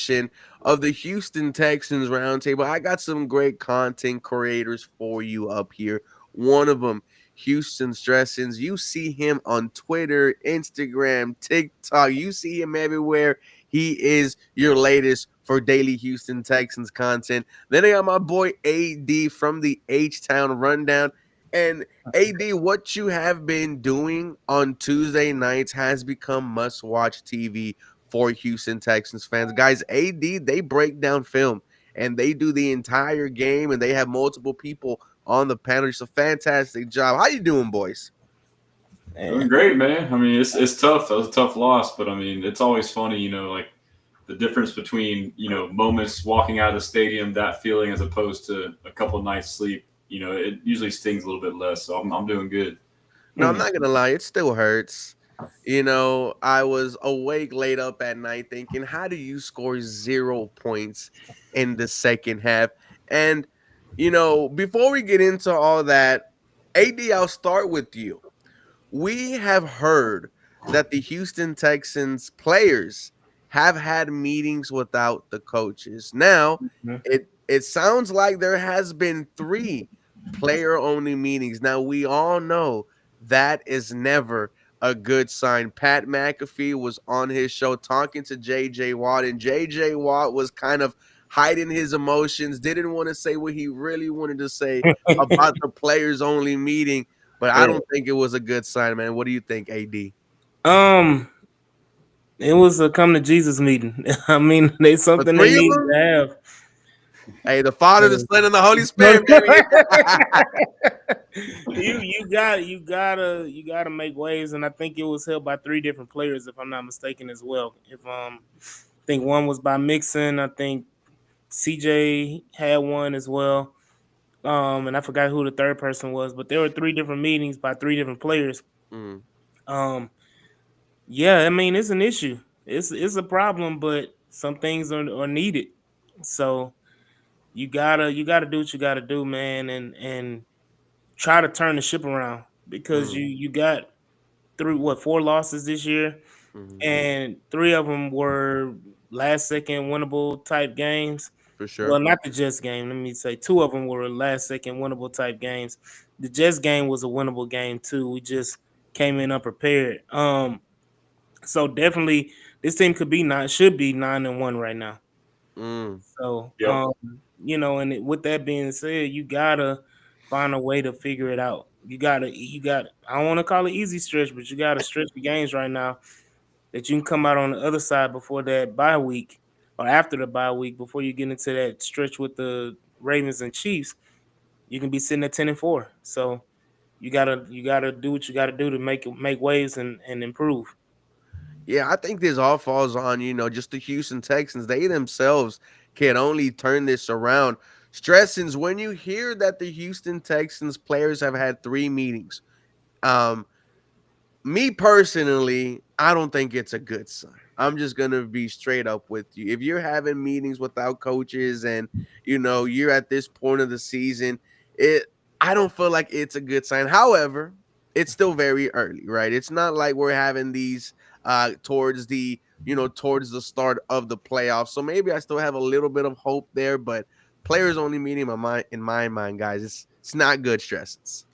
edition of the Houston Texans Roundtable. I got some great content creators for you up here. One of them, Houston Stressins. You see him on Twitter, Instagram, TikTok. You see him everywhere. He is your latest for daily Houston Texans content. Then I got my boy AD from the H-Town Rundown. And AD, what you have been doing on Tuesday nights has become must-watch TV for Houston Texans fans. Guys, AD, they break down film and they do the entire game, and they have multiple people on the panel. It's a fantastic job. How you doing, boys? Doing great, man. I mean, it's tough. That was a tough loss, but I mean, it's always funny, like the difference between moments walking out of the stadium, that feeling, as opposed to a couple of nights sleep. It usually stings a little bit less. So I'm doing good. No, I'm not gonna lie, it still hurts. I was awake late up at night thinking, how do you score 0 points in the second half? And before we get into all that, AD, I'll start with you. We have heard that the Houston Texans players have had meetings without the coaches. Now, it sounds like there has been 3 player only meetings. Now, we all know that is never a good sign. Pat McAfee was on his show talking to JJ Watt, and JJ Watt was kind of hiding his emotions, didn't want to say what he really wanted to say about the players only meeting. But I don't think it was a good sign, man. What do you think, AD? It was a come to Jesus meeting. I mean, they something they need to have. Hey, the Father, the Son, and the Holy Spirit, baby. you gotta make waves, and I think it was held by 3 different players, if I'm not mistaken, as well. If I think one was by Mixon, I think CJ had one as well. And I forgot who the third person was, but there were 3 different meetings by 3 different players. Yeah, I mean, it's an issue. It's a problem, but some things are needed. So you gotta do what you gotta do, man, and try to turn the ship around, because you got 4 losses this year, and 3 of them were last second winnable type games. For sure. Well, not the Jets game. Let me say 2 of them were last second winnable type games. The Jets game was a winnable game too. We just came in unprepared. So definitely this team should be 9-1 right now. So and with that being said, you gotta find a way to figure it out. You gotta I don't want to call it easy stretch, but you gotta stretch the games right now that you can come out on the other side before that bye week, or after the bye week, before you get into that stretch with the Ravens and Chiefs. You can be sitting at 10-4. So you gotta do what you gotta do to make waves and improve. Yeah, I think this all falls on, just the Houston Texans. They themselves can only turn this around. Stressins, when you hear that the Houston Texans players have had 3 meetings, me personally, I don't think it's a good sign. I'm just going to be straight up with you. If you're having meetings without coaches and, you're at this point of the season, I don't feel like it's a good sign. However, it's still very early, right? It's not like we're having these towards the start of the playoffs. So maybe I still have a little bit of hope there, but players only meeting in my mind, guys, it's not good. Stresses.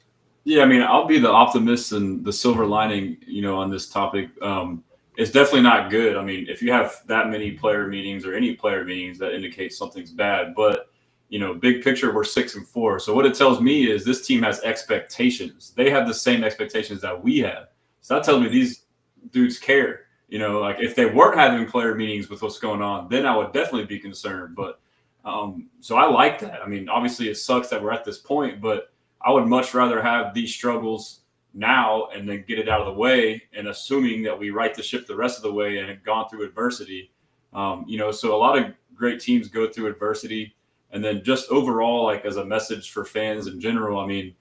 Yeah, I mean, I'll be the optimist and the silver lining, on this topic. It's definitely not good. I mean, if you have that many player meetings or any player meetings, that indicates something's bad. But, big picture, we're 6-4. So what it tells me is this team has expectations. They have the same expectations that we have. So that tells me these dudes care. Like if they weren't having player meetings with what's going on, then I would definitely be concerned. But so I like that. I mean, obviously it sucks that we're at this point, but I would much rather have these struggles now and then get it out of the way, and assuming that we right the ship the rest of the way and have gone through adversity. So a lot of great teams go through adversity, and then just overall, like as a message for fans in general, I mean,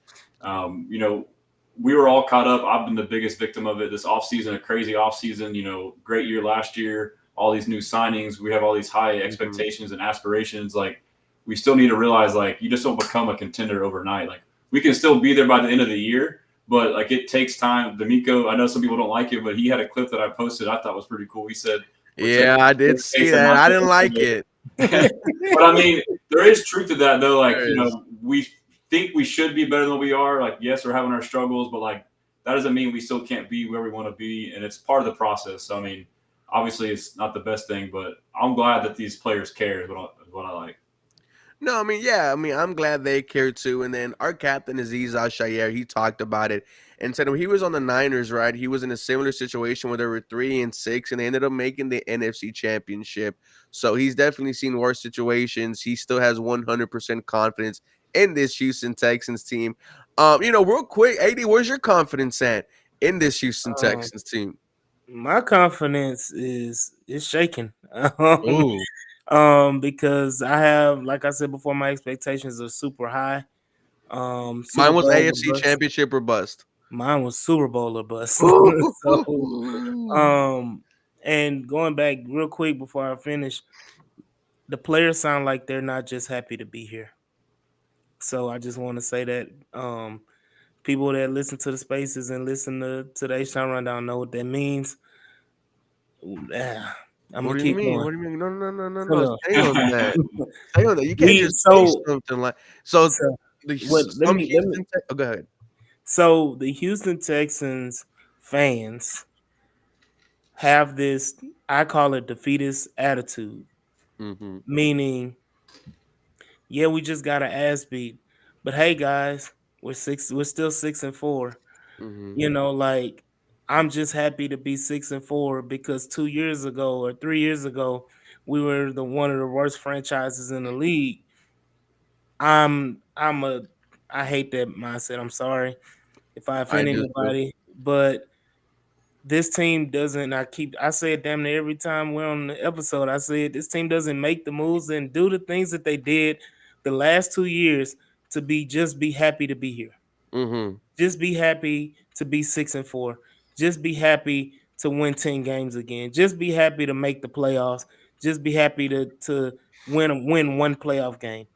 we were all caught up. I've been the biggest victim of it this offseason, a crazy offseason, great year last year, all these new signings. We have all these high expectations and aspirations. Like we still need to realize, like, you just don't become a contender overnight. Like we can still be there by the end of the year, but like it takes time. D'Amico, I know some people don't like it, but he had a clip that I posted I thought was pretty cool. He said, which is Yeah, I did the see case in that. my I didn't like opinion. it. But I mean, there is truth to that though. Like, There you is. know, we think we should be better than we are. Like, yes, we're having our struggles, but like that doesn't mean we still can't be where we want to be, and it's part of the process. So I mean, obviously, it's not the best thing, but I'm glad that these players care. Is what I like. No, I mean, yeah, I mean, I'm glad they care too. And then our captain Aziz Al Shayer, he talked about it and said when he was on the Niners, right, he was in a similar situation where they were 3-6 and they ended up making the NFC Championship. So he's definitely seen worse situations. He still has 100% confidence in this Houston Texans team. Real quick, AD, where's your confidence at in this Houston Um, Texans team? my confidence is shaking. Ooh, Because I have, like I said before, my expectations are super high. Super mine was Bowl or AFC bust. Championship or bust. Mine was Super Bowl or bust. So, Ooh. um, and going back real quick before I finish, the players sound like they're not just happy to be here. So I just want to say that people that listen to the spaces and listen to the H-Town Rundown know what that means. I'm What gonna do you keep mean? going. What do you mean? No, no, no, no, Hold no. on. Stay on that. Stay on that. You can't We just say something like so. so The what some Houston. Oh, go ahead. so the Houston Texans fans have this, I call it defeatist attitude, Mm-hmm. meaning, yeah, we just got an ass beat, but hey guys, we're still 6-4. Mm-hmm. Like, I'm just happy to be 6-4 because 2 years ago or 3 years ago, we were the one of the worst franchises in the league. I'm a I hate that mindset. I'm sorry if I I offend do too. anybody, but this team doesn't. I say it damn near every time we're on the episode. I say it, this team doesn't make the moves and do the things that they did the last 2 years to be happy to be here. Mm-hmm. Just be happy to be 6-4. Just be happy to win 10 games again. Just be happy to make the playoffs. Just be happy to win one playoff game.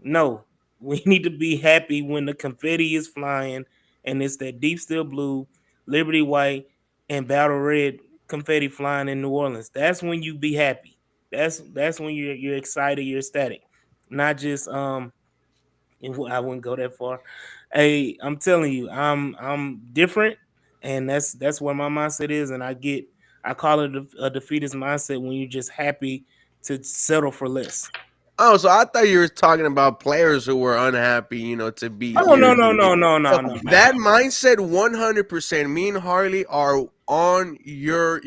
No, we need to be happy when the confetti is flying and it's that deep steel blue, Liberty white, and battle red confetti flying in New Orleans. That's when you be happy. That's when you're excited, you're ecstatic. Not just I wouldn't go that far. Hey, I'm telling you, I'm different, and that's where my mindset is. And I call it a defeatist mindset when you're just happy to settle for less. Oh, so I thought you were talking about players who were unhappy, to be Oh here no in the no league. no no So no no no. that mindset, 100%. Me and Harley are on your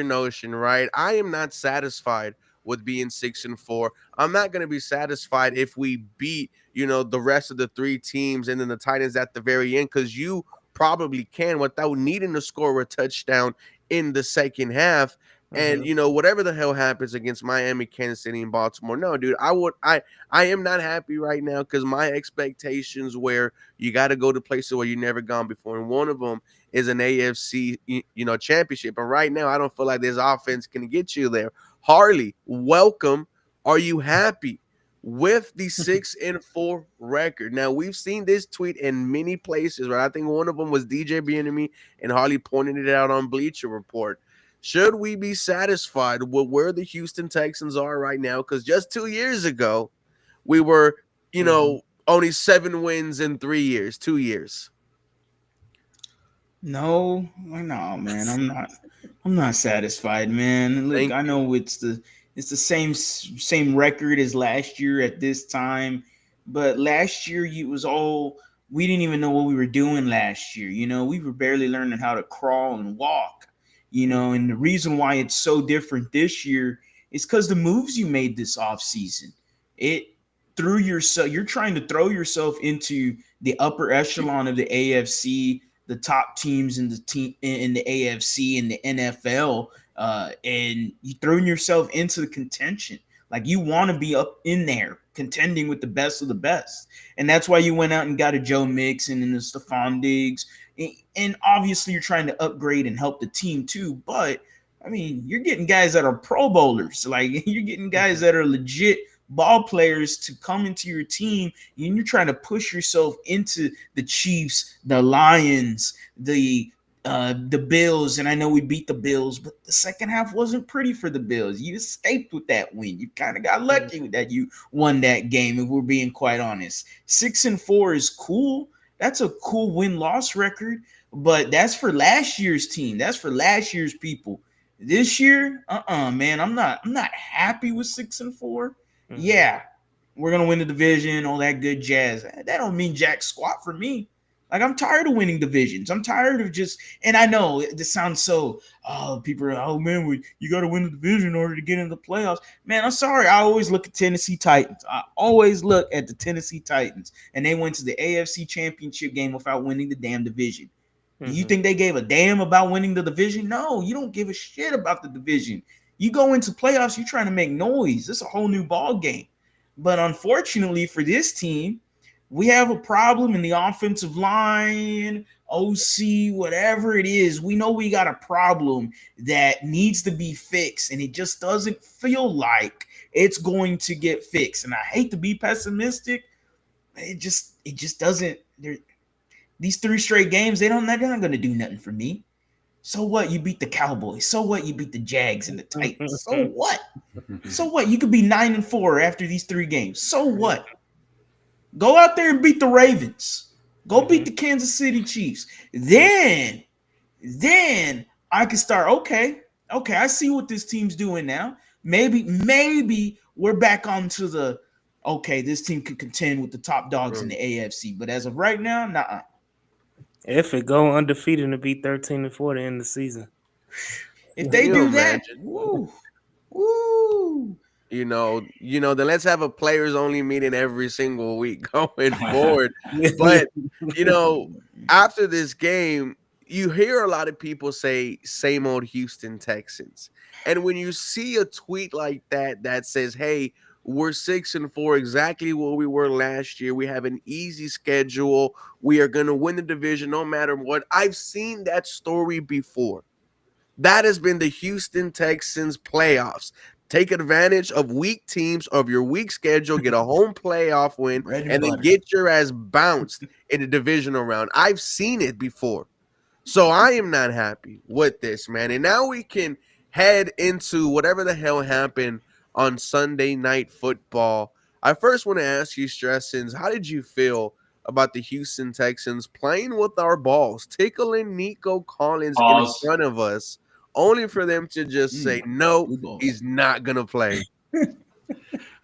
notion, right? I am not satisfied with being 6-4. I'm not going to be satisfied if we beat, the rest of the three teams and then the Titans at the very end, because you probably can without needing to score a touchdown in the second half. And Mhm. whatever the hell happens against Miami, Kansas City, and Baltimore, no, dude, I am not happy right now because my expectations where you got to go to places where you've never gone before, and one of them is an AFC championship. And right now, I don't feel like this offense can get you there. Harley, welcome. Are you happy with the 6-4 record? Now we've seen this tweet in many places, right? I think one of them was DJ Bieniemy, and Harley pointed it out on Bleacher Report. Should we be satisfied with where the Houston Texans are right now? Because just 2 years ago, we were, Mhm. only 7 wins in 3 years, 2 years. No, no, man. I'm not satisfied, man. Look, Thank I you. know it's the same record as last year at this time, but last year it was all we didn't even know what we were doing last year. We were barely learning how to crawl and walk. And the reason why it's so different this year is because the moves you made this offseason. It threw yourself. You're trying to throw yourself into the upper echelon of the AFC, the top teams in the AFC and the NFL, and you throwing yourself into the contention. Like you want to be up in there contending with the best of the best, and that's why you went out and got a Joe Mixon and a Stephon Diggs, and obviously you're trying to upgrade and help the team too. But I mean, you're getting guys that are Pro Bowlers, like you're getting guys that are legit ball players to come into your team, and you're trying to push yourself into the Chiefs, the Lions, the the Bills, and I know we beat the Bills, but the second half wasn't pretty for the Bills. You escaped with that win. You kind of got lucky that you won that game, if we're being quite honest. 6-4 is cool. That's a cool win-loss record, but that's for last year's team. That's for last year's people. This year, man, I'm not happy with 6-4. Yeah, we're gonna win the division, all that good jazz. That don't mean jack squat for me. Like, I'm tired of winning divisions. I'm tired of just, and I know this sounds so, people are, oh man, you got to win the division in order to get into the playoffs. Man, I'm sorry. I always look at Tennessee Titans. I always look at the Tennessee Titans, and they went to the AFC Championship game without winning the damn division. Do you think they gave a damn about winning the division? No, you don't give a shit about the division. You go into playoffs, you're trying to make noise. It's a whole new ball game. But unfortunately for this team, we have a problem in the offensive line, OC, whatever it is. We know we got a problem that needs to be fixed, and it just doesn't feel like it's going to get fixed. And I hate to be pessimistic. It just doesn't. These 3 straight games, they're not going to do nothing for me. So what? You beat the Cowboys. So what? You beat the Jags and the Titans. So what? So what? You could be 9-4 after these 3 games. So what? Go out there and beat the Ravens. Go beat the Kansas City Chiefs. Then I can start, okay, I see what this team's doing now. Maybe we're back onto the, okay, this team could contend with the top dogs in the AFC. But as of right now, nah. If it go undefeated and be 13-4 to end the season. If they do that, woo. Then let's have a players only meeting every single week going forward. But after this game, you hear a lot of people say same old Houston Texans. And when you see a tweet like that says, hey, we're 6-4, exactly what we were last year. We have an easy schedule. We are going to win the division no matter what. I've seen that story before. That has been the Houston Texans playoffs. Take advantage of weak teams, of your weak schedule, get a home playoff win, and then get your ass bounced in the divisional round. I've seen it before. So I am not happy with this, man. And now we can head into whatever the hell happened on Sunday Night Football. I first want to ask you, Stressins, how did you feel about the Houston Texans playing with our balls, tickling Nico Collins in front of us, only for them to just say, no, he's not going to play?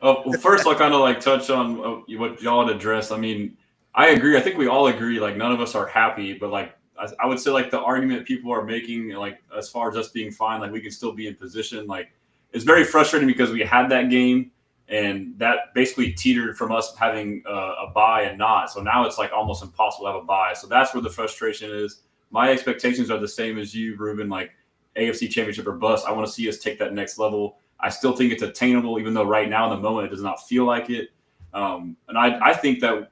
Well, first, I'll kind of like touch on what y'all had addressed. I mean, I agree. I think we all agree, like, none of us are happy, but like, I would say, like, the argument people are making, like, as far as us being fine, like, we can still be in position. Like, it's very frustrating because we had that game and that basically teetered from us having a bye and not. So now it's like almost impossible to have a bye. So that's where the frustration is. My expectations are the same as you, Ruben, like AFC Championship or bust. I want to see us take that next level. I still think it's attainable, even though right now in the moment it does not feel like it. And I think that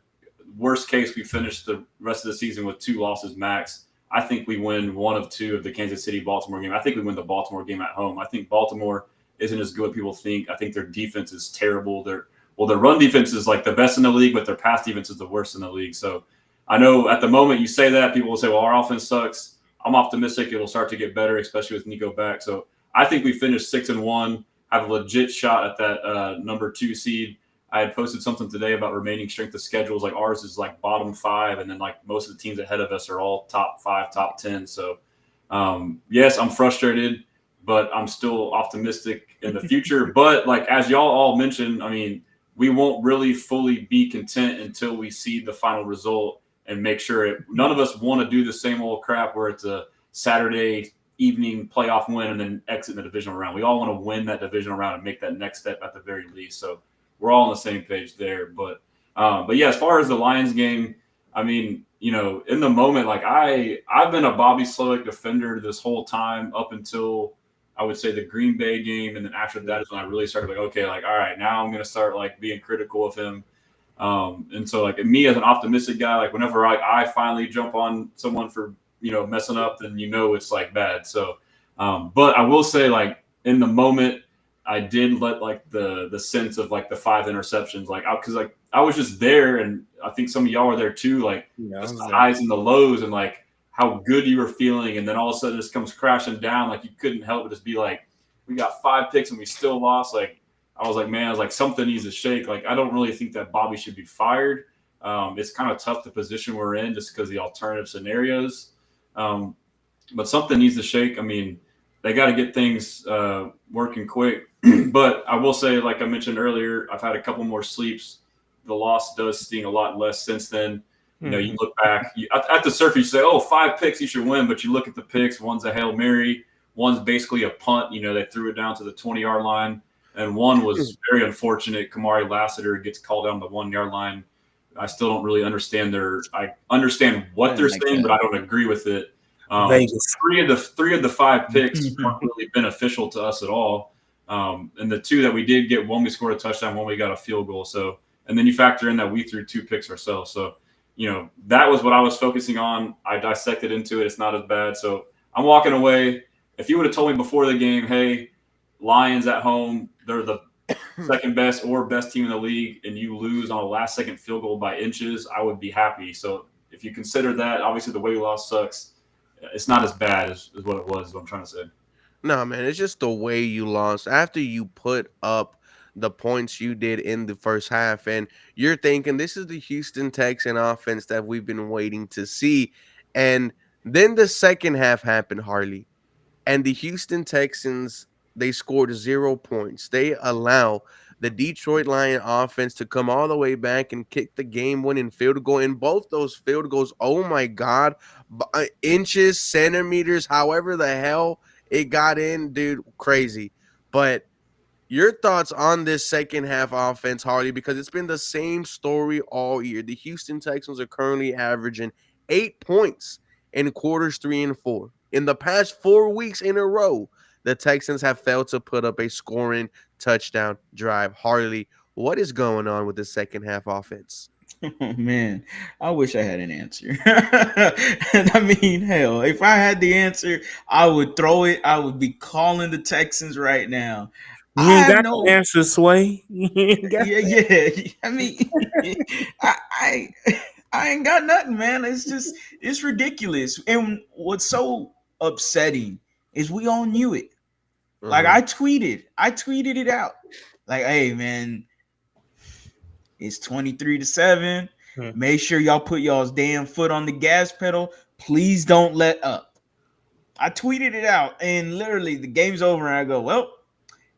worst case, we finish the rest of the season with 2 losses max. I think we win 1 of 2 of the Kansas City-Baltimore game. I think we win the Baltimore game at home. I think Baltimore isn't as good as people think. I think their defense is terrible. Their run defense is like the best in the league, but their pass defense is the worst in the league. So I know at the moment you say that, people will say, well, our offense sucks. I'm optimistic it will start to get better, especially with Nico back. So I think we finish 6-1, have a legit shot at that number 2 seed. I had posted something today about remaining strength of schedules. Like, ours is like bottom 5, and then like most of the teams ahead of us are all top 5, top 10. So yes, I'm frustrated, but I'm still optimistic in the future. But like, as y'all all mentioned, I mean, we won't really fully be content until we see the final result and make sure none of us want to do the same old crap where it's a Saturday evening playoff win and then exit the divisional round. We all want to win that divisional round and make that next step at the very least. So we're all on the same page there. But yeah, as far as the Lions game, I mean, in the moment, like I've been a Bobby Slowick defender this whole time up until I would say the Green Bay game. And then after that is when I really started like, okay, like, all right, now I'm going to start like being critical of him. And so like me as an optimistic guy, like whenever I finally jump on someone for, messing up, then it's like bad. So, but I will say, like, in the moment, I did let like the sense of like the 5 interceptions, like, because like I was just there, and I think some of y'all were there too, like just the highs and the lows, and like how good you were feeling, and then all of a sudden this comes crashing down. Like you couldn't help but just be like, we got 5 picks and we still lost. Like I was like, man, I was like, something needs to shake. Like I don't really think that Bobby should be fired. It's kind of tough the position we're in just because the alternative scenarios. Um, but something needs to shake. I mean, they got to get things working quick. But I will say, like I mentioned earlier, I've had a couple more sleeps. The loss does sting a lot less since then. You know, you look back at the surface, you say, "Oh, 5 picks, you should win." But you look at the picks. One's a Hail Mary. One's basically a punt. You know, they threw it down to the 20-yard line, and one was very unfortunate. Kamari Lassiter gets called down the 1-yard line. I still don't really understand I understand what they're saying, but I don't agree with it. Vegas. Three of the 5 picks weren't really beneficial to us at all. And the 2 that we did get, one we scored a touchdown, one we got a field goal. So, and then you factor in that we threw 2 picks ourselves. So, you know, that was what I was focusing on. I dissected into it. It's not as bad. So I'm walking away. If you would have told me before the game, hey, Lions at home, they're the second best or best team in the league, and you lose on a last-second field goal by inches, I would be happy. So if you consider that, obviously the way we lost sucks. It's not as bad as what it was, is what I'm trying to say. No, man, it's just the way you lost after you put up the points you did in the first half, and you're thinking this is the Houston Texan offense that we've been waiting to see, and then the second half happened, Harley, and the Houston Texans, they scored 0 points. They allow the Detroit Lion offense to come all the way back and kick the game-winning field goal. In both those field goals, oh my God, inches, centimeters, however the hell it got in, dude, crazy. But your thoughts on this second half offense, Harley, because it's been the same story all year. The Houston Texans are currently averaging 8 points in quarters 3 and 4. In the past 4 weeks in a row, the Texans have failed to put up a scoring touchdown drive. Harley, what is going on with the second half offense? Oh man, I wish I had an answer. And I mean, hell, if I had the answer, I would throw it. I would be calling the Texans right now. You I ain't have got the no, answer, Sway. You ain't got yeah, yeah. I mean, I, I, I ain't got nothing, man. It's just, it's ridiculous. And what's so upsetting is we all knew it. Like I tweeted it out. Like, hey, man, it's 23-7. Hmm. Make sure y'all put y'all's damn foot on the gas pedal. Please don't let up. I tweeted it out, and literally the game's over, and I go, well,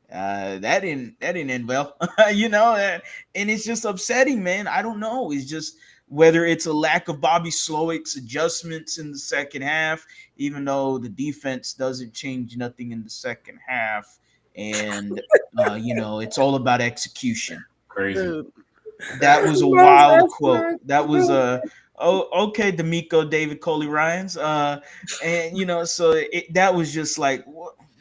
that didn't end well, you know. And it's just upsetting, man. I don't know. It's just whether it's a lack of Bobby Slowick's adjustments in the second half, even though the defense doesn't change nothing in the second half, and you know, it's all about execution. Crazy. That was a wild quote. That was a okay, D'Amico, David Coley Ryans. And you know, so that was just like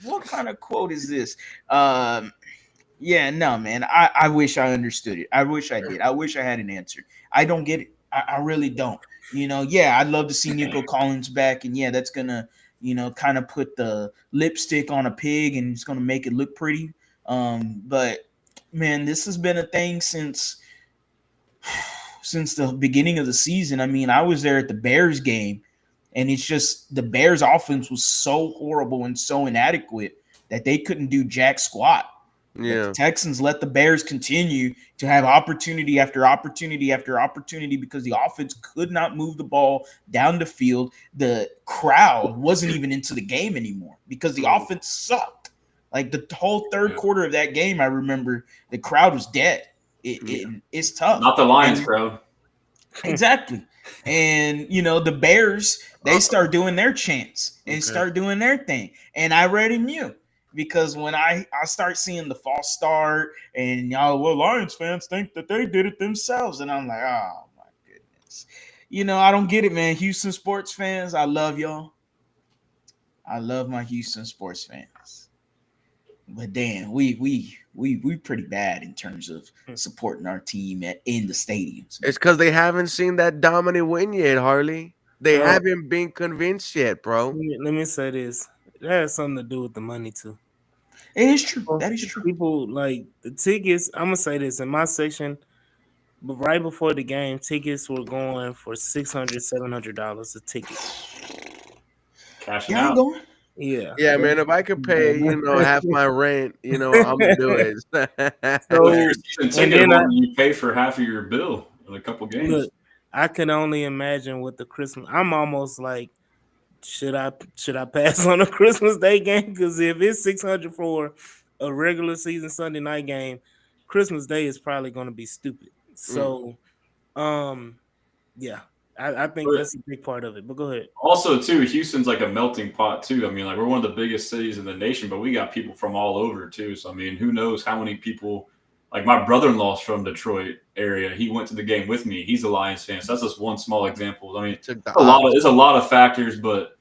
what kind of quote is this? Yeah, no, man. I wish I understood it. I wish I did. I wish I had an answer. I don't get it. I really don't. You know, yeah, I'd love to see Nico Collins back, and yeah, that's gonna, you know, kind of put the lipstick on a pig and it's gonna make it look pretty. But man, this has been a thing since the beginning of the season. I mean, I was there at the Bears game, and it's just the Bears offense was so horrible and so inadequate that they couldn't do jack squat. But the Yeah. Texans let the Bears continue to have opportunity after opportunity after opportunity because the offense could not move the ball down the field. The crowd wasn't even into the game anymore because the offense sucked. Like the whole third quarter of that game, I remember the crowd was dead. It's tough. Not the Lions And crowd. exactly. And you know, the Bears, they start doing their chants and Okay. start doing their thing. And I already knew because when I start seeing the false start and y'all, well, Lions fans think that they did it themselves. And I'm like, oh my goodness. You know, I don't get it, man. Houston sports fans, I love y'all. I love my Houston sports fans. But damn, we pretty bad in terms of supporting our team in the stadiums. It's because they haven't seen that dominant win yet, Harley. They Bro, haven't been convinced yet, bro. let me say this. It has something to do with the money too. It is true. That is true. People like the tickets. I'm gonna say this in my section, but right before the game, tickets were going for $600, $700 a ticket. cashing Yeah, I'm out. going. Yeah. Yeah, man, if I could pay, half my rent, Imma do it. Well, if you're So, a season and ticket then I holder, you pay for half of your bill in a couple games. look, I can only imagine what the Christmas. I'm almost like, should I pass on a Christmas Day game? Because if it's 600 for a regular season Sunday night game, Christmas Day is probably going to be stupid. Mm. So, um, yeah, I think But that's a big part of it. But go ahead. also, too, Houston's like a melting pot too. I mean, like we're one of the biggest cities in the nation, but we got people from all over too. So I mean, who knows how many people? Like my brother-in-law's from Detroit area. He went to the game with me. He's a Lions fan. So that's just one small example. I mean, Took the a lot of opposite. it's a lot of factors, but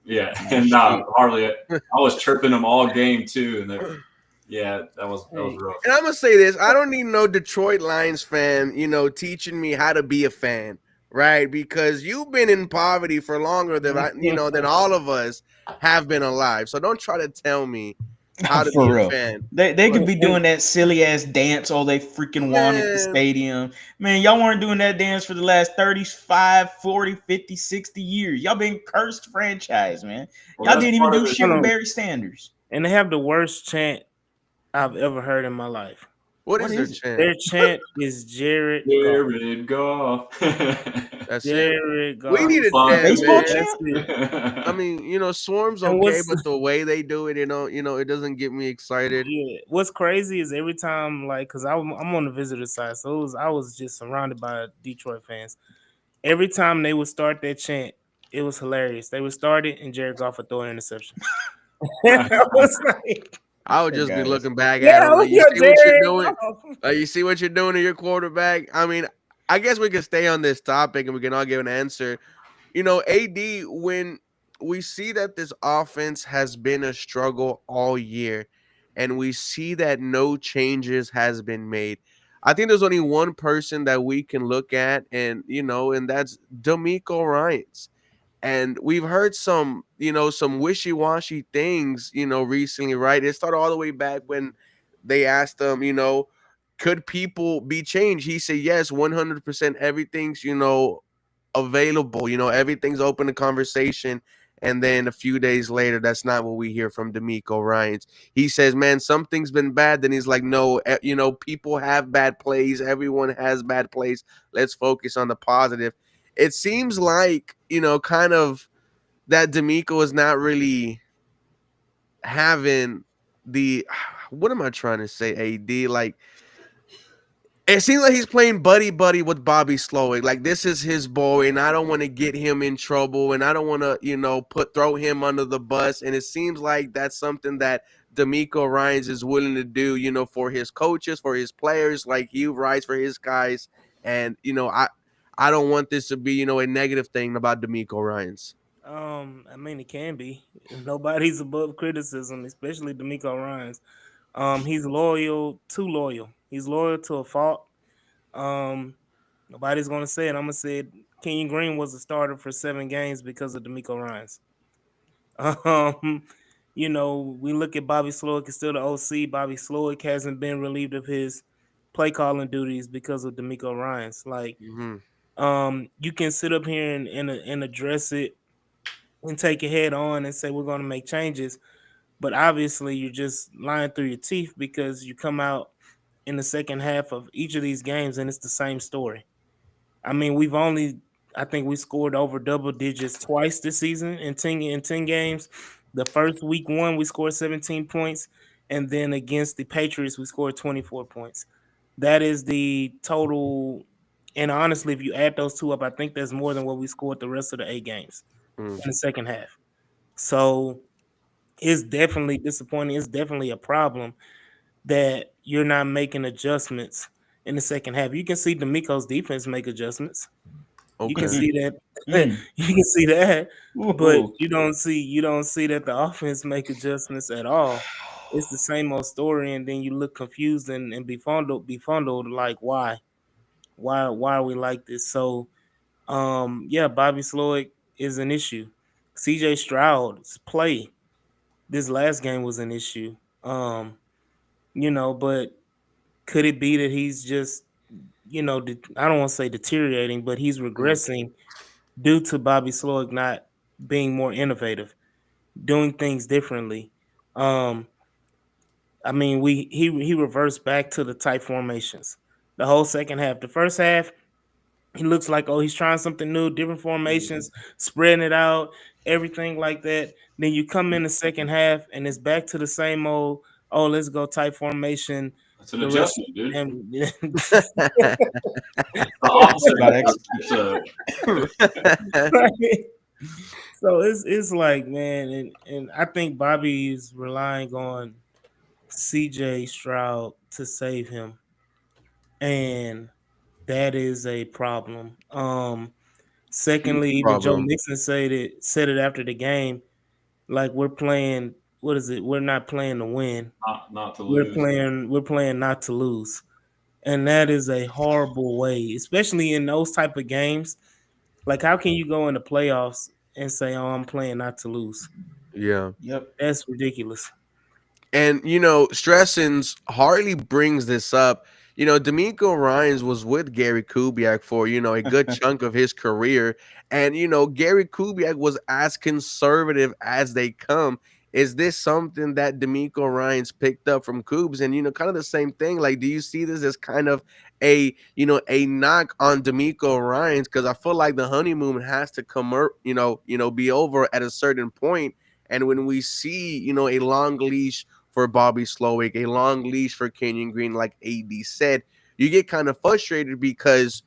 yeah, and Shoot. hardly. I was chirping them all game too, and yeah, that was Hey, rough. And Imma say this, I don't need no Detroit Lions fan, teaching me how to be a fan, right? Because you've been in poverty for longer than all of us have been alive. So don't try to tell me how to be For a real. fan. They could But be doing that silly ass dance all they freaking want at the man, stadium. Man, y'all weren't doing that dance for the last 35, 40, 50, 60 years. Y'all been cursed franchise, man. Well, Y'all that's didn't even part do of it shit hold with on. too. Barry Sanders. And they have the worst chant I've ever heard in my life. what What is their is it? chant? Their chant is Jared Goff. Jared Goff. That's it? Jared We Goff. need a chant, Baseball man. That's champ? it. I mean, Swarm's And okay, what's but the way they do it, it doesn't get me excited. yeah, what's crazy is every time, like, cause I'm on the visitor side, so I was just surrounded by Detroit fans. Every time they would start that chant, it was hilarious. They would start it, and Jared Goff would throw an interception. I was like, I would That just be guy is looking back at yeah, him look like, you at see what you're Jared doing? Goff. Like, you see what you're doing to your quarterback? I mean, I guess we can stay on this topic and we can all give an answer. AD, when we see that this offense has been a struggle all year and we see that no changes has been made, I think there's only one person that we can look at and that's D'Amico Ryans. And we've heard some wishy-washy things, recently, right? It started all the way back when they asked him, could people be changed? He said yes, 100%. Everything's, available, everything's open to conversation. And then a few days later, that's not what we hear from D'Amico Ryans. He says, man, something's been bad. Then he's like, no, people have bad plays. Everyone has bad plays. Let's focus on the positive. It seems like, kind of that D'Amico is not really having the, what am I trying to say, AD? Like, it seems like he's playing buddy buddy with Bobby Slowick. Like, this is his boy, and I don't want to get him in trouble, and I don't want to, throw him under the bus. And it seems like that's something that D'Amico Ryans is willing to do, for his coaches, for his players. Like, he rides for his guys, and I don't want this to be, a negative thing about D'Amico Ryans. I mean, it can be. Nobody's above criticism, especially D'Amico Ryans. He's loyal, too loyal. He's loyal to a fault. Um, Nobody's gonna say it. I'm gonna say it. Kenyon Green was a starter for 7 games because of D'Amico Ryans. Um, we look at Bobby Slowick is still the OC. Bobby Slowick hasn't been relieved of his play calling duties because of D'Amico Ryans. Like, Mm-hmm. you can sit up here and address it and take it head on and say we're going to make changes, but obviously you're just lying through your teeth because you come out in the second half of each of these games and it's the same story. I mean, I think we scored over double digits twice this season in 10 games. The first week one, we scored 17 points, and then against the Patriots, we scored 24 points. That is the total. And honestly, if you add those two up, I think that's more than what we scored the rest of the 8 games Mm. in the second half. So it's definitely disappointing. It's definitely a problem that you're not making adjustments in the second half. You can see D'Amico's defense make adjustments. You can Okay. see that. Mm. You can see that, but Whoa. you don't see that the offense make adjustments at all. It's the same old story, and then you look confused and befuddled. Like, why are we like this? So, yeah, Bobby Slowick is an issue. CJ Stroud's play this last game was an issue. But could it be that he's just, I don't want to say deteriorating, but he's Mm. regressing due to Bobby Slowick not being more innovative, doing things differently. Um, I mean, he reversed back to the tight formations. The whole second half. The first half, he looks like, oh, he's trying something new, different formations, spreading it out, everything like that. Then you come in the second half and it's back to the same old, oh, let's go tight formation. It's an The rest adjustment, dude. and The opposite About of execution. so it's like, man, and I think Bobby is relying on CJ Stroud to save him. And that is a problem. Huge Secondly, even Joe problem. Mixon said it after the game. Like, we're playing, what is it? We're not playing to win. not to lose. We're playing not to lose. And that is a horrible way, especially in those type of games. Like, how can you go in the playoffs and say, "Oh, I'm playing not to lose"? Yeah. Yep. That's ridiculous. And Stressens hardly brings this up. D'Amico Ryans was with Gary Kubiak for a good chunk of his career, and Gary Kubiak was as conservative as they come. Is this something that D'Amico Ryans picked up from Coobs? And kind of the same thing. Like, do you see this as kind of a knock on D'Amico Ryans? Because I feel like the honeymoon has to come, be over at a certain point. And when we see a long leash for Bobby Slowick, a long leash for Kenyon Green, like AD said, you get kind of frustrated because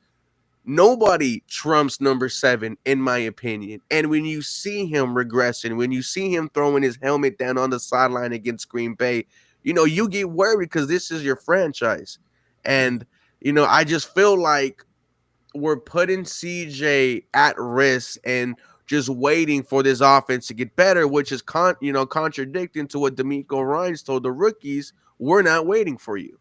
nobody trumps number 7, in my opinion. And when you see him regressing, when you see him throwing his helmet down on the sideline against Green Bay, you get worried because this is your franchise. And, I just feel like we're putting CJ at risk and just waiting for this offense to get better, which is contradicting to what D'Amico Ryans told the rookies. We're not waiting for you.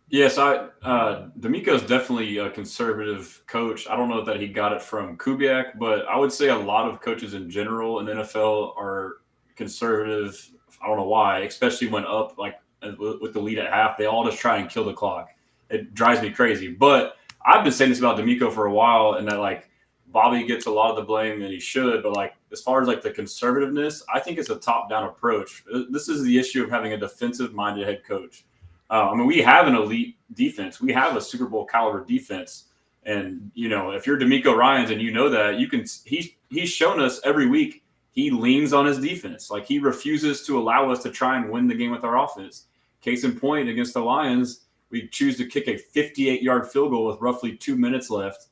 Yes, D'Amico is definitely a conservative coach. I don't know that he got it from Kubiak, but I would say a lot of coaches in general in the NFL are conservative. I don't know why, especially when up like with the lead at half, they all just try and kill the clock. It drives me crazy. But I've been saying this about D'Amico for a while, and that like Bobby gets a lot of the blame, and he should. But like as far as like the conservativeness, I think it's a top-down approach. This is the issue of having a defensive-minded head coach. I mean, we have an elite defense. We have a Super Bowl caliber defense, and if you're D'Amico Ryans and you know that, you can. He's shown us every week he leans on his defense. Like he refuses to allow us to try and win the game with our offense. Case in point, against the Lions, we choose to kick a 58-yard field goal with roughly 2 minutes left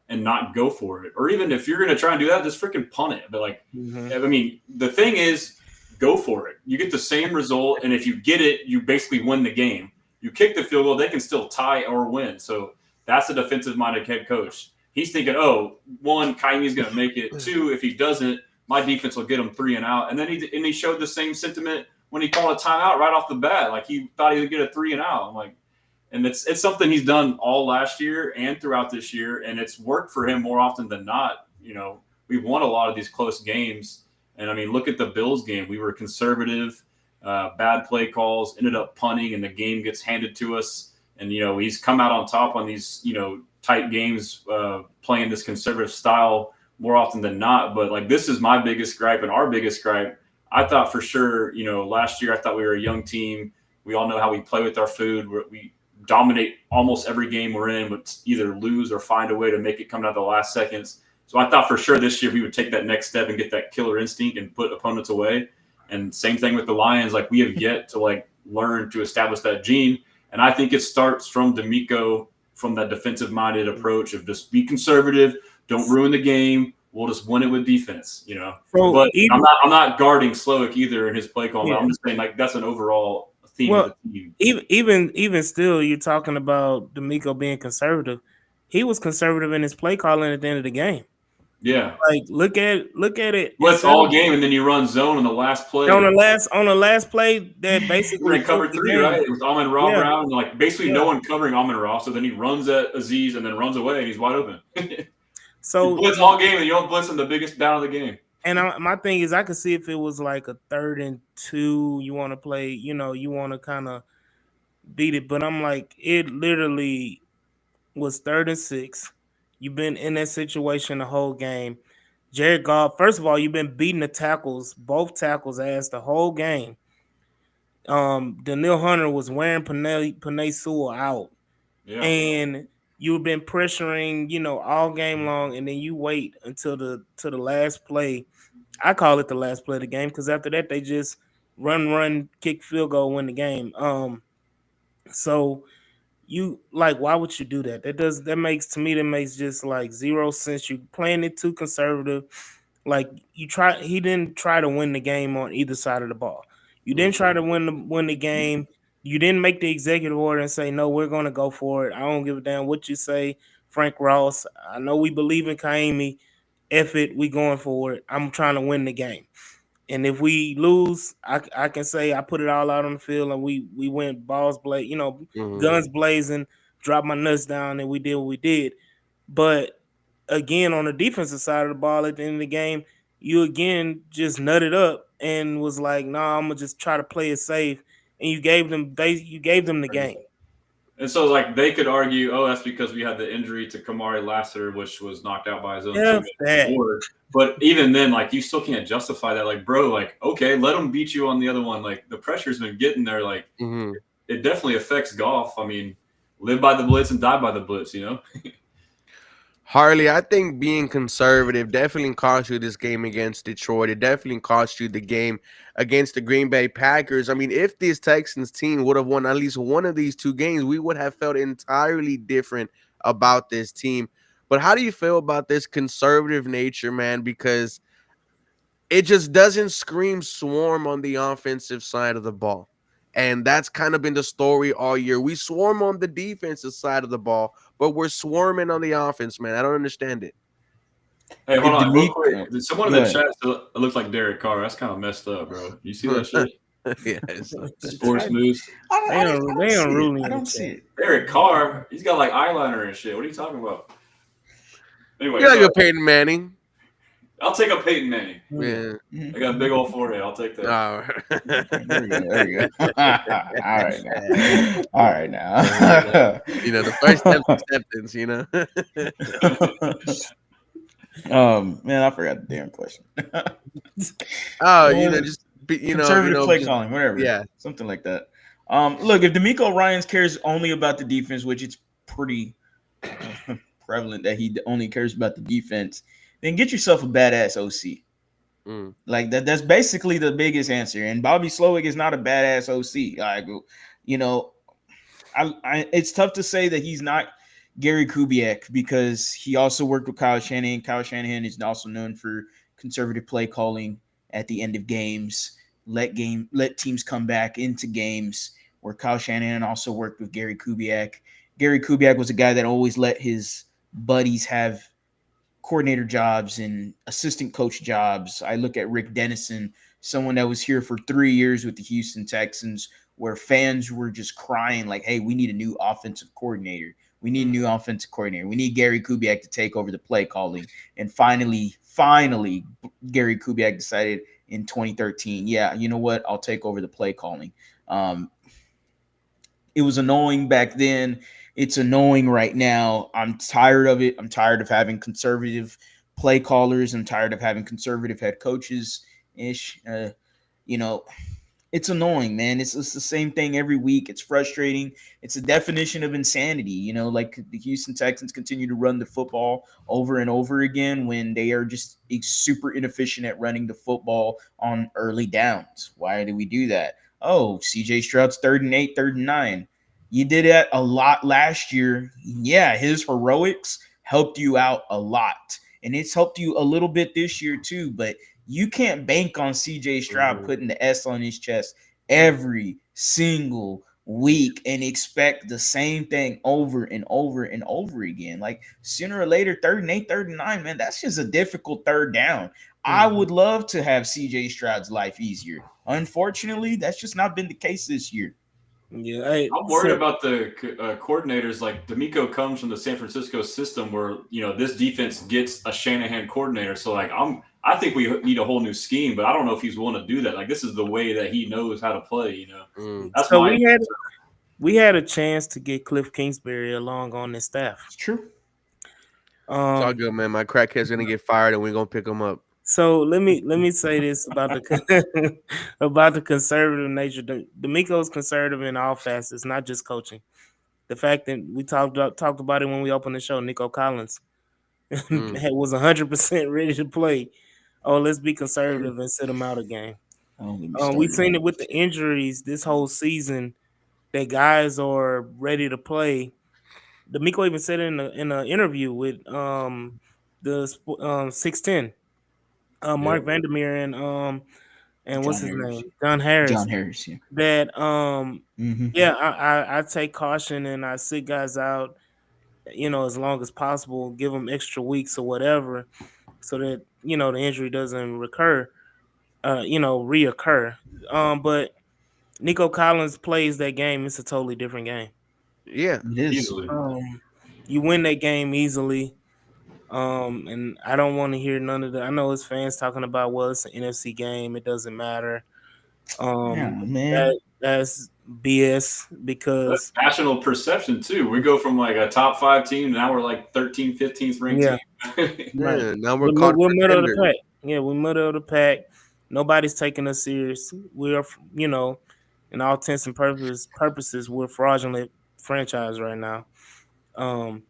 and not go for it. Or even if you're going to try and do that, just freaking punt it. But like, I mean, the thing is, go for it. You get the same result, and if you get it, you basically win the game. You kick the field goal, they can still tie or win. So that's a defensive-minded head coach. He's thinking, oh, 1, Kaime's going to make it. 2, if he doesn't, my defense will get him 3 and out. And then he showed the same sentiment when he called a timeout right off the bat. Like he thought he would get a 3 and out. I'm like, and it's something he's done all last year and throughout this year, and it's worked for him more often than not. We've won a lot of these close games. And I mean, look at the Bills game. We were conservative, bad play calls, ended up punting, and the game gets handed to us. And he's come out on top on these tight games, playing this conservative style more often than not. But like this is my biggest gripe and our biggest gripe. I thought for sure, last year I thought we were a young team. We all know how we play with our food. We dominate almost every game we're in, but either lose or find a way to make it come down to the last seconds. So I thought for sure this year we would take that next step and get that killer instinct and put opponents away. And same thing with the Lions. Like we have yet to like learn to establish that gene. And I think it starts from D'Amico, from that defensive-minded approach of just be conservative, don't ruin the game. We'll just win it with defense, So But even, I'm not guarding Slowick either in his play call. yeah. I'm just saying like that's an overall theme Well, of the team. even still, you're talking about D'Amico being conservative. He was conservative in his play calling at the end of the game. Yeah. Like look at it. Blitz all game, and then you run zone on the last play. On the last play that basically we're in cover 3, right? It was Amon Ra Yeah. Brown, and like basically no one covering Amon Ra. So then he runs at Aziz and then runs away, and he's wide open. So you blitz all game, and you don't blitz in the biggest down of the game. And my thing is, I could see if it was like a 3rd and 2, you want to play, you want to kind of beat it. But I'm like, it literally was 3rd and 6. You've been in that situation the whole game. Jared Goff, first of all, you've been beating the tackles, both tackles ass the whole game. Daniil Hunter was wearing Panay Sewell out. Yeah. And you've been pressuring, all game long, and then you wait until the last play. I call it the last play of the game because after that they just run, kick, field goal, win the game. So you like, why would you do that? That makes just like zero sense. You playing it too conservative. Like he didn't try to win the game on either side of the ball. You didn't try to win the game. You didn't make the executive order and say no, we're gonna go for it. I don't give a damn what you say, Frank Ross. I know we believe in Kaimi. F it, we going for it. I'm trying to win the game. And if we lose, I can say I put it all out on the field and we went balls guns blazing, dropped my nuts down, and we did what we did. But again, on the defensive side of the ball at the end of the game, you again just nutted up and was like, "Nah, I'm gonna just try to play it safe." And you gave them the game. And so, like, they could argue, oh, that's because we had the injury to Kamari Lassiter, which was knocked out by his own F teammate. that. But even then, like, you still can't justify that. Like, bro, like, okay, let them beat you on the other one. Like, the pressure's been getting there. Like, it definitely affects golf. I mean, live by the blitz and die by the blitz, you know? Harley, I think being conservative definitely cost you this game against Detroit. It definitely cost you the game against the Green Bay Packers. I mean, if this Texans team would have won at least one of these two games, we would have felt entirely different about this team. But how do you feel about this conservative nature, man? Because it just doesn't scream swarm on the offensive side of the ball. And that's kind of been the story all year. We swarm on the defensive side of the ball, but we're swarming on the offense, man. I don't understand it. Hey, hold on, real quick. Oh, Did someone in go the ahead. chat look like Derek Carr? That's kind of messed up, bro. You see that shit? Yes. Sports news. They don't really I in the don't see chat. it. Derek Carr, he's got like eyeliner and shit. What are you talking about? Anyway, You're like sorry. a Peyton Manning. I'll take a Peyton Manning. Yeah. I got a big old forehead. I'll take that. Oh. There we go. All right now. All right now. The first step is acceptance, Man, I forgot the damn question. Just be, Conservative play just, calling, whatever. yeah. Something like that. Look, if D'Amico Ryans cares only about the defense, which it's pretty prevalent that he only cares about the defense, then get yourself a badass OC. Like that's basically the biggest answer. And Bobby Slowick is not a badass OC. It's tough to say that he's not Gary Kubiak because he also worked with Kyle Shanahan. Kyle Shanahan is also known for conservative play calling at the end of games, let teams come back into games, where Kyle Shanahan also worked with Gary Kubiak. Gary Kubiak was a guy that always let his buddies have coordinator jobs and assistant coach jobs. I look at Rick Dennison, someone that was here for 3 years with the Houston Texans, where fans were just crying like, hey, we need a new offensive coordinator. We need a new offensive coordinator. We need Gary Kubiak to take over the play calling. And finally, Gary Kubiak decided in 2013, yeah, you know what? I'll take over the play calling. It was annoying back then. It's annoying right now. I'm tired of it. I'm tired of having conservative play callers. I'm tired of having conservative head coaches ish. It's annoying, man. It's the same thing every week. It's frustrating. It's a definition of insanity. Like the Houston Texans continue to run the football over and over again when they are just super inefficient at running the football on early downs. Why do we do that? Oh, CJ Stroud's 3rd and 8, 3rd and 9. You did that a lot last year. Yeah, his heroics helped you out a lot. And it's helped you a little bit this year too, but you can't bank on CJ Stroud putting the S on his chest every single week and expect the same thing over and over and over again. Like sooner or later, 3rd and 8, 3rd and 9, man, that's just a difficult third down. I would love to have CJ Stroud's life easier. Unfortunately, that's just not been the case this year. Yeah, I'm worried about the coordinators. Like D'Amico comes from the San Francisco system, where this defense gets a Shanahan coordinator. So like I think we need a whole new scheme, but I don't know if he's willing to do that. Like this is the way that he knows how to play. That's so we had a chance to get Cliff Kingsbury along on this staff. It's true. It's all Um, good, man. My crackhead's gonna get fired, and we're gonna pick him up. so let me say this about the about the conservative nature. D'Amico's conservative in all facets, not just coaching. The fact that we talked about it when we opened the show, Nico Collins Mm. was 100% ready to play. Oh, let's be conservative and sit him out a game. Don't get me We've started seen on it with the injuries this whole season that guys are ready to play. D'Amico even said it in an interview with the 610 Yeah. Mark Vandermeer and what's John his Harris. name, John Harris. John Harris, yeah. That Mm-hmm. yeah, I take caution and I sit guys out, as long as possible, give them extra weeks or whatever, so that the injury doesn't reoccur. But Nico Collins plays that game. It's a totally different game. Yeah. It is. Easily. You win that game easily. And I don't want to hear none of that. I know it's fans talking about, well, it's an NFC game, it doesn't matter. Yeah, man. That's BS That's because national perception too. We go from like a top 5 team, now we're like 13th, 15th ranked yeah, team. right. Yeah. Now we're We're middle of the contenders. pack. Yeah, we're middle of the pack. Nobody's taking us serious. We're in all intents and purposes, we're fraudulent franchise right now. Um,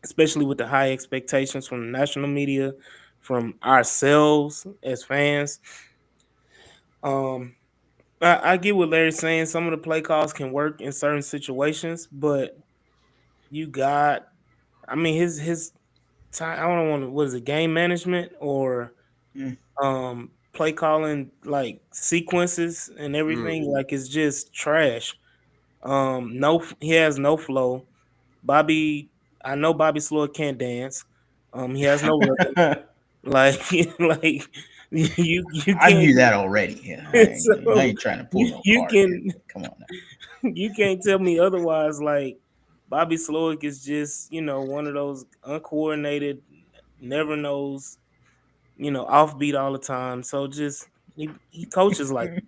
Especially with the high expectations from the national media, from ourselves as fans. Um, I get what Larry's saying. Some of the play calls can work in certain situations, but you got, I mean, his time. I don't want to. What is it? Game management or Mm. play calling, like sequences and Mm. everything. Like it's just trash. No, he has no flow. Bobby, I know Bobby Sloyd can't dance. He has no rhythm. Like, like you I can't. knew that already. Yeah, I So ain't trying to pull you no you card here. can Come on now. you can't tell me otherwise. Like Bobby Sloyd is just one of those uncoordinated, never knows, offbeat all the time. So just he coaches like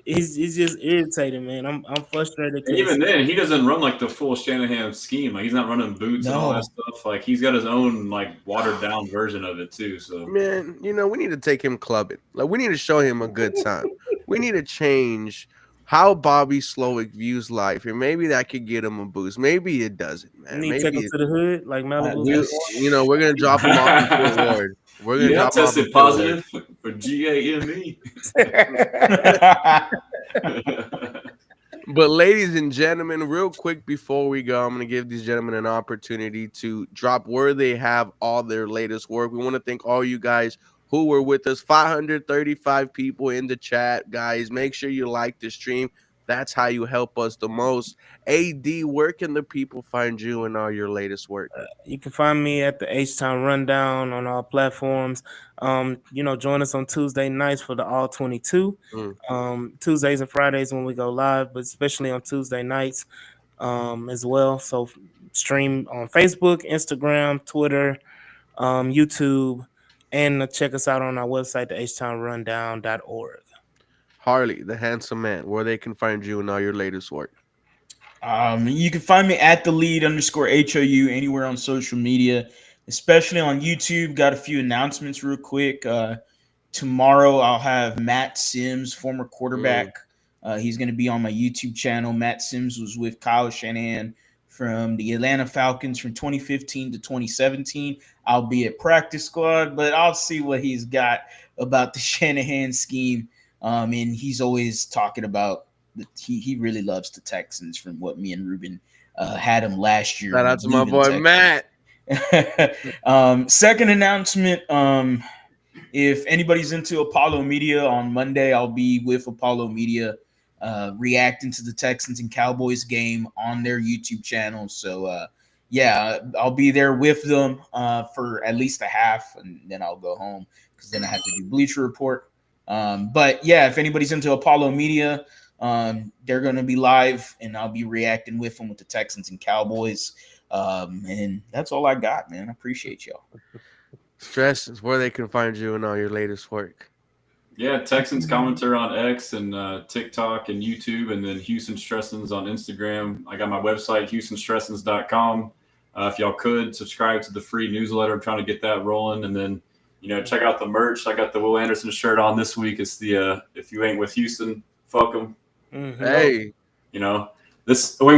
it's just irritating, man. I'm frustrated And because even then, he doesn't run like the full Shanahan scheme. Like he's not running boots and all that No. stuff. Like he's got his own like watered down version of it too. So Man, we need to take him clubbing. Like we need to show him a good time. We need to change how Bobby Slowick views life, and maybe that could get him a boost. Maybe it doesn't, you man. need to take Maybe him it, to the hood, like Malibu. we, we're gonna drop him off in Fifth Ward. We're gonna yeah, I drop him off in tested Fifth Ward. positive for GAME. But ladies and gentlemen, real quick before we go, I'm going to give these gentlemen an opportunity to drop where they have all their latest work. We want to thank all you guys who were with us. 535 people in the chat, guys. Make sure you like the stream. That's how you help us the most. AD, where can the people find you and all your latest work? You can find me at the H Town Rundown on all platforms. Join us on Tuesday nights for the All 22. Mm. Tuesdays and Fridays when we go live, but especially on Tuesday nights as well. So stream on Facebook, Instagram, Twitter, YouTube, and check us out on our website, the htownrundown.org. Harley, the handsome man, where they can find you and all your latest work. You can find me at the lead _HOU anywhere on social media, especially on YouTube. Got a few announcements real quick. Tomorrow I'll have Matt Sims, former quarterback. He's going to be on my YouTube channel. Matt Sims was with Kyle Shanahan from the Atlanta Falcons from 2015 to 2017. I'll be at practice squad, but I'll see what he's got about the Shanahan scheme. And he's always talking about he really loves the Texans from what me and Ruben had him last year. Shout out to my boy Matt. Second announcement. If anybody's into Apollo Media, on Monday I'll be with Apollo Media reacting to the Texans and Cowboys game on their YouTube channel. So I'll be there with them for at least a half, and then I'll go home because then I have to do Bleacher Report. But yeah, if anybody's into Apollo Media, they're going to be live, and I'll be reacting with them with the Texans and Cowboys. And that's all I got, man. I appreciate y'all. Stress is where they can find you and all your latest work. Yeah, Texans commenter on X and TikTok and YouTube, and then Houston Stressens on Instagram. I got my website, houstonstressens.com. If y'all could subscribe to the free newsletter, I'm trying to get that rolling, and then check out the merch. I got the Will Anderson shirt on this week. It's the if you ain't with Houston, fuck them. Mhm. Hey,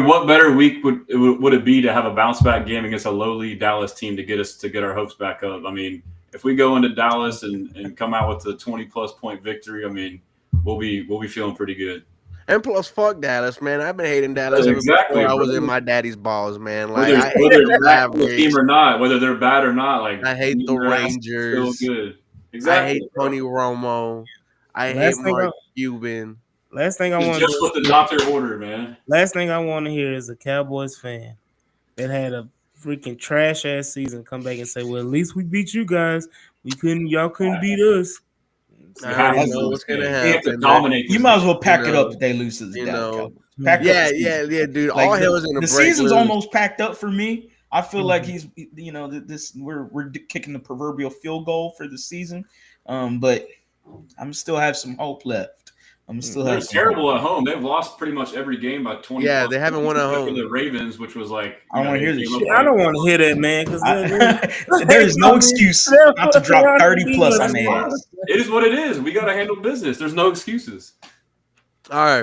What better week would it be to have a bounce back game against a lowly Dallas team to get our hopes back up? I mean, if we go into Dallas and come out with a 20+ point victory, I mean, we'll be feeling pretty good. and plus, fuck Dallas, man. I've been hating Dallas ever Exactly, before I was bro. in my daddy's balls, man. Like Whether I hate they're the back on the Mavericks. team or not, whether they're bad or not, like I hate the their ass is still Rangers. good. I Exactly. hate Tony Romo. I hate Last thing Mark Cuban. Last thing I It's want just what the doctor ordered, man. Last thing I want to hear is a Cowboys fan that had a freaking trash ass season come back and say, "Well, at least we beat you guys. Y'all couldn't beat us." I have already to know lose what's gonna games. We have to happen. dominate You this might as game. well pack it up know, if they lose to the you Dallas know. Cowboys. Pack up Yeah, the season. yeah, dude. Like All hell is gonna the break season's loose. almost packed up for me. I feel like Mhm. he's we're kicking the proverbial field goal for the season, but I'm still have some hope left. I'm still They're have some terrible hope. at home. They've lost pretty much every game by 20. Yeah, they haven't won at except for home. the Ravens, which was like I don't want to hear they this came shit. up I don't want to hear that, man, because There is no excuse not to drop 30 plus on their ass. It is what it is. We got to handle business. There's no excuses. All right.